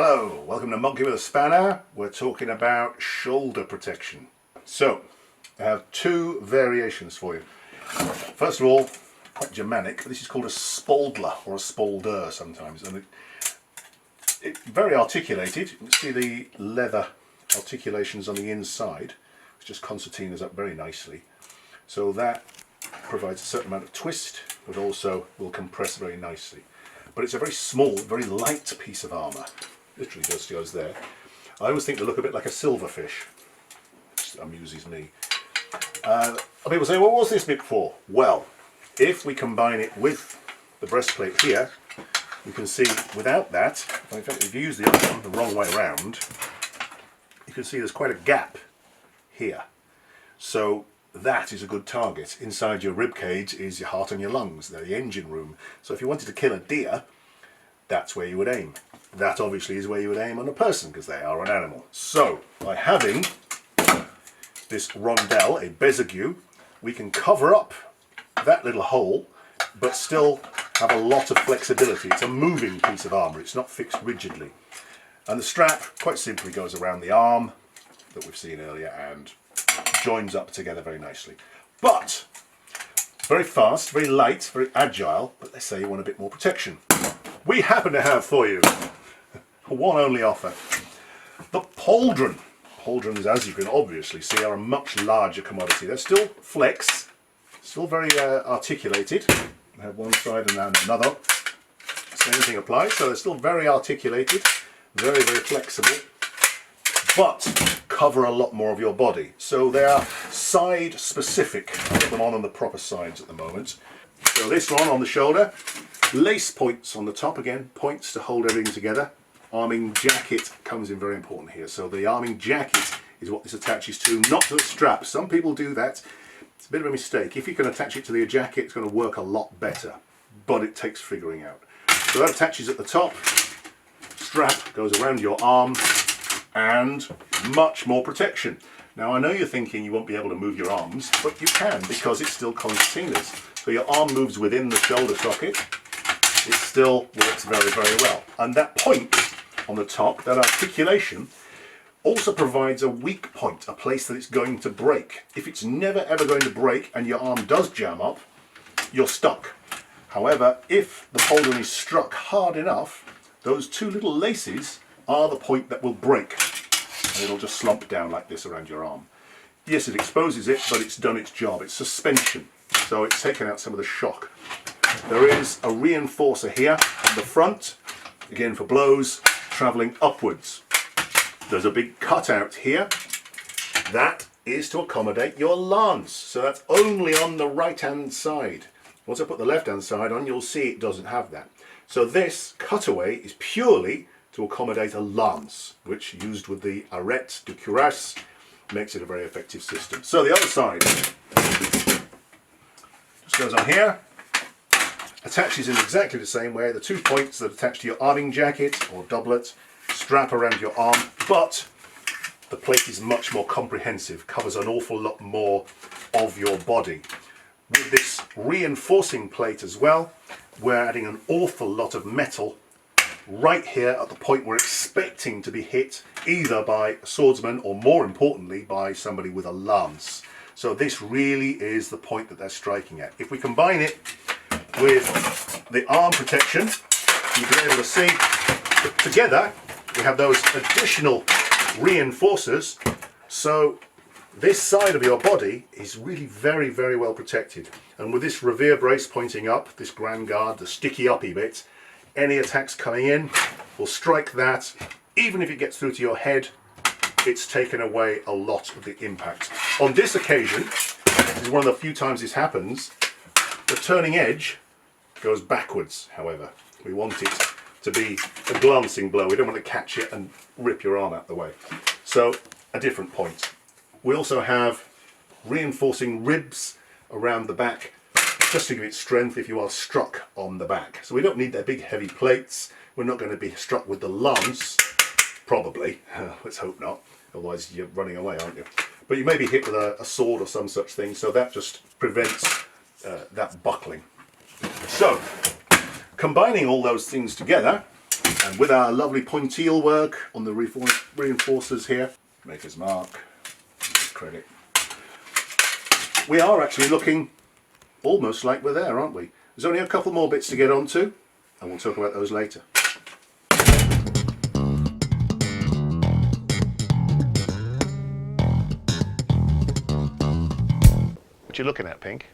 Hello, welcome to Monkey with a Spanner. We're talking about shoulder protection. So, I have two variations for you. First of all, quite Germanic, this is called a Spauldler or a Spauldler sometimes. And it's very articulated. You can see the leather articulations on the inside, which just concertinas up very nicely. So that provides a certain amount of twist, but also will compress very nicely. But it's a very small, very light piece of armour. Literally just goes there. I always think they look a bit like a silverfish, which amuses me. People say, well, what's this bit for? Well, if we combine it with the breastplate here, you can see without that, in fact, if you use the other one the wrong way around, you can see there's quite a gap here. So that is a good target. Inside your rib cage is your heart and your lungs. They're the engine room. So if you wanted to kill a deer, that's where you would aim. That obviously is where you would aim on a person, because they are an animal. So by having this rondelle, a besague, we can cover up that little hole but still have a lot of flexibility. It's a moving piece of armour, it's not fixed rigidly. And the strap quite simply goes around the arm that we've seen earlier and joins up together very nicely. But very fast, very light, very agile, but let's say you want a bit more protection. We happen to have for you one only offer. The Pauldron. Pauldrons, as you can obviously see, are a much larger commodity. They're still flex, still very articulated. I have one side and then another. Same thing applies, so they're still very articulated, very, very flexible, but cover a lot more of your body. So they are side specific. I've got them on the proper sides at the moment. So this one on the shoulder, lace points on the top, again, points to hold everything together. Arming jacket comes in very important here. So the arming jacket is what this attaches to, not to the strap. Some people do that. It's a bit of a mistake. If you can attach it to the jacket, it's going to work a lot better, but it takes figuring out. So that attaches at the top, strap goes around your arm, and much more protection. Now I know you're thinking you won't be able to move your arms, but you can, because it's still concertinas. So your arm moves within the shoulder socket. It still works very, very well. And that point on the top, that articulation, also provides a weak point, a place that it's going to break. If it's never ever going to break and your arm does jam up, you're stuck. However, if the pauldron is struck hard enough, those two little laces are the point that will break. And it'll just slump down like this around your arm. Yes, it exposes it, but it's done its job. It's suspension, so it's taken out some of the shock. There is a reinforcer here on the front, again for blows, travelling upwards. There's a big cutout here. That is to accommodate your lance, so that's only on the right hand side. Once I put the left hand side on, you'll see it doesn't have that. So this cutaway is purely to accommodate a lance, which used with the arête de cuirasse makes it a very effective system. So the other side just goes on here, attaches in exactly the same way. The two points that attach to your arming jacket or doublet strap around your arm, but the plate is much more comprehensive, covers an awful lot more of your body. With this reinforcing plate as well, we're adding an awful lot of metal right here at the point we're expecting to be hit, either by a swordsman or, more importantly, by somebody with a lance. So this really is the point that they're striking at. If we combine it with the arm protection, you'll be able to see that together we have those additional reinforcers. So this side of your body is really very, very well protected. And with this revere brace pointing up, this grand guard, the sticky uppy bit, any attacks coming in will strike that. Even if it gets through to your head, it's taken away a lot of the impact. On this occasion, this is one of the few times this happens, the turning edge goes backwards, however. We want it to be a glancing blow. We don't want to catch it and rip your arm out the way. So, a different point. We also have reinforcing ribs around the back, just to give it strength if you are struck on the back. So we don't need their big heavy plates. We're not going to be struck with the lance, probably. Let's hope not, otherwise you're running away, aren't you? But you may be hit with a sword or some such thing, so that just prevents that buckling. So, combining all those things together, And with our lovely pointille work on the reinforcers here, Maker's Mark, credit, we are actually looking almost like we're there, aren't we? There's only a couple more bits to get onto, and we'll talk about those later. What you looking at, Pink?